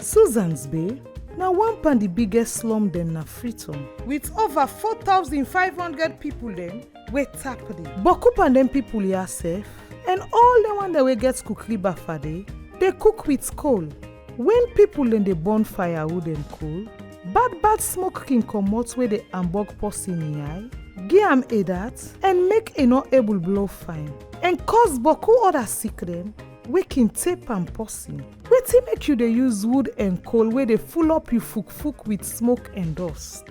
Susan's Bay na one pan the biggest slum dem na Freetown, with over 4,500 people dem wey tap dey. Boku pan dem people here sef, and all the one that wey get cookery bafa dey cook with coal. When people dem dey burn firewood and coal, bad smoke can comot wey dey ambog person in eye, give am a dat, and make e no able blow fine, and cause boku other sick dem wey can tape am person. Wetin make you dey use wood and coal wey dey full up you fuk with smoke and dust,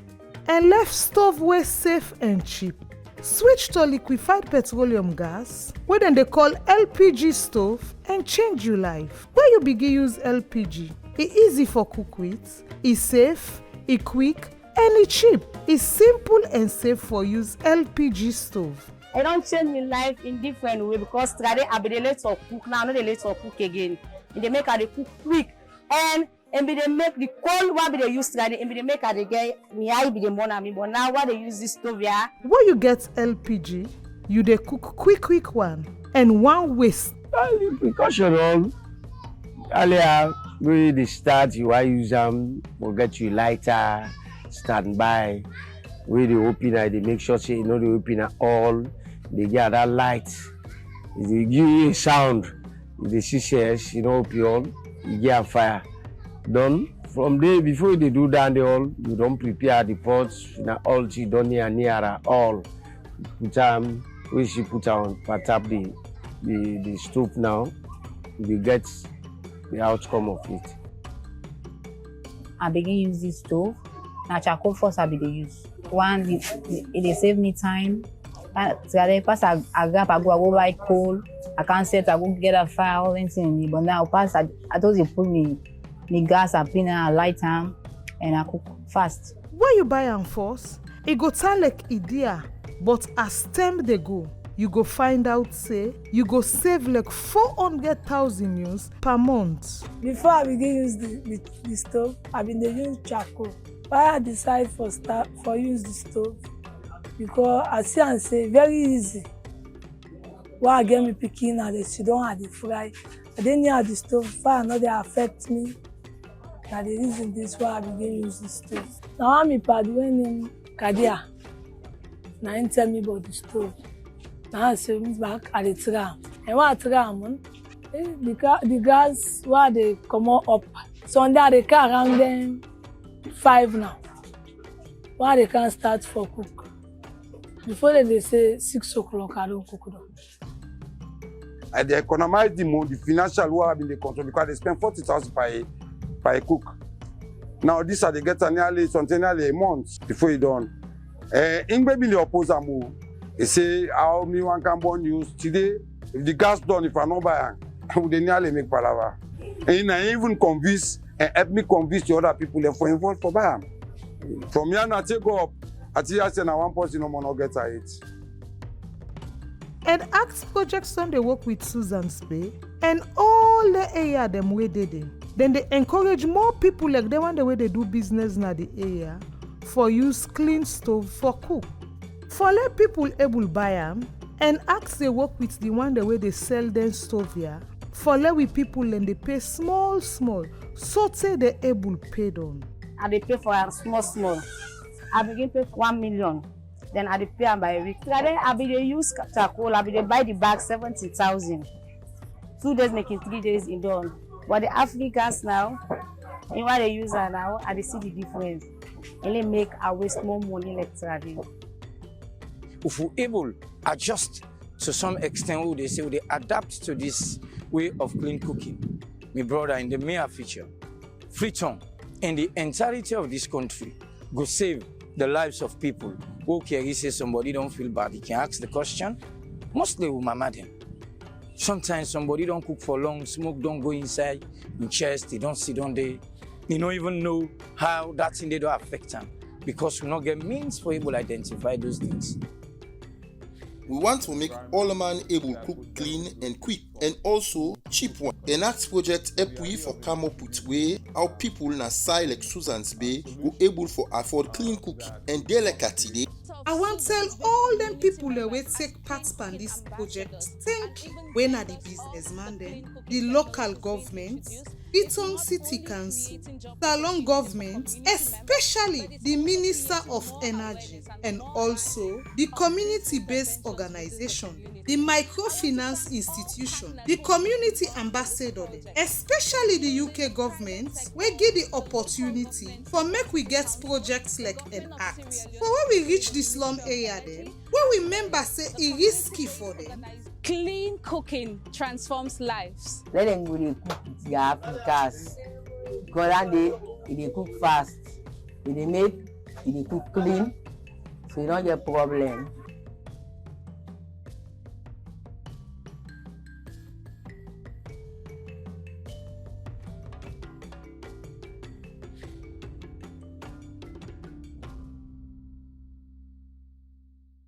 and left stove wey safe and cheap? Switch to liquefied petroleum gas wey dem dey call LPG stove and change your life. When you begin use LPG, e easy for cook with, e safe, e quick, and e cheap. E simple and safe for use LPG stove. I don't change my life in different way because today I be the late to cook now, not the late to cook again. And they make her cook quick, and be they make the cold one be they use today, and be they make her get me I be the money, but now what they use this stove here. When you get LPG, you dey cook quick one, and one waste. Precaution all. Earlier, when they start, you are use them, will get you lighter, standby. When they open it, they make sure say you know they open it all. They get that light. They give you a sound. The CCS, you know, all you get fire. Done from there before they do that, they all you don't prepare the pots. You know, all she done near all. Put them, we should put on tap the stove now. We get the outcome of it. I begin use this stove. Now charcoal first I begin use. One, it save me time. Pass I grab, I go buy coal. I can't set, I go get a fire, all anything. But now pass, I thought you put me gas, I pin a light time, and I cook fast. When you buy am first, it go sound like idea, but as time they go, you go find out say you go save like 400,000 use per month. Before I begin use the stove, I been dey use charcoal. Why I decide for use the stove? Because I see and say very easy. Why I get me picking and they sit down at the fry. I didn't near the stove, fire not they affect me. Now the reason this why I begin use the stove. Now I'm when in Kadia. Now he tell me about the stove. Now I say me back at the tram. And what tram? The gas where they come up. So under the car around them 5 now. Why they can't start for cook? Before they say 6 o'clock, I don't cook them. I dey economize the financial work in the control because they spend 40,000 per cook. Now this are they get nearly a month before you done. In baby the opposer move. They say how me one can born use today. If the gas done, if I not buy, I would nearly make palava. And I even convince and help me convince the other people that for involved for buy. From here now take up. I tell you I say now one person no more not get it. ENACT projects don dey work with Susan's Bay and all the area them wey dey there. Then they encourage more people like the one the way they do business na the area for use clean stove for cook. For let people able buy am, ENACT they work with the one the way they sell them stove here. For let we people and they pay small, so say they able pay down. And they pay for a small. I begin pay 1 million. Then I pay am by a week. Then I be dey use charcoal. I be dey buy the bag 70,000. 2 days making 3 days in done. But the Africans now, in what they use now, I see the difference. And they make I waste more money like trading. If we're able adjust to some extent, what they say, they adapt to this way of clean cooking. My brother, in the near future, Freetown and the entirety of this country go save the lives of people. Okay, he says somebody don't feel bad. He can ask the question. Mostly we mama them. Sometimes somebody don't cook for long, smoke don't go inside in chest, they don't sit on there. You don't even know how that thing they don't affect them because we don't get means for able to identify those things. We want to make all man able cook clean and quick and also cheap one. ENACT project help we for come up with way how people na side like Susan's Bay who able for afford clean cooking and delicately. I want to tell all them people that will take part in this project. Thank you. When are the businessman then, the local government, Freetown City Council, Salon government, especially the Minister of Energy, and also the community-based organization, the microfinance institution, the community ambassador, especially the UK government, wey give the opportunity for make we get projects like ENACT. For when we reach the slum area then, when we remember say e risky for them. Clean cooking transforms lives. Let them go dey cook with their Africans. Because that day, they cook fast. They make, they cook clean, so you don't get problem.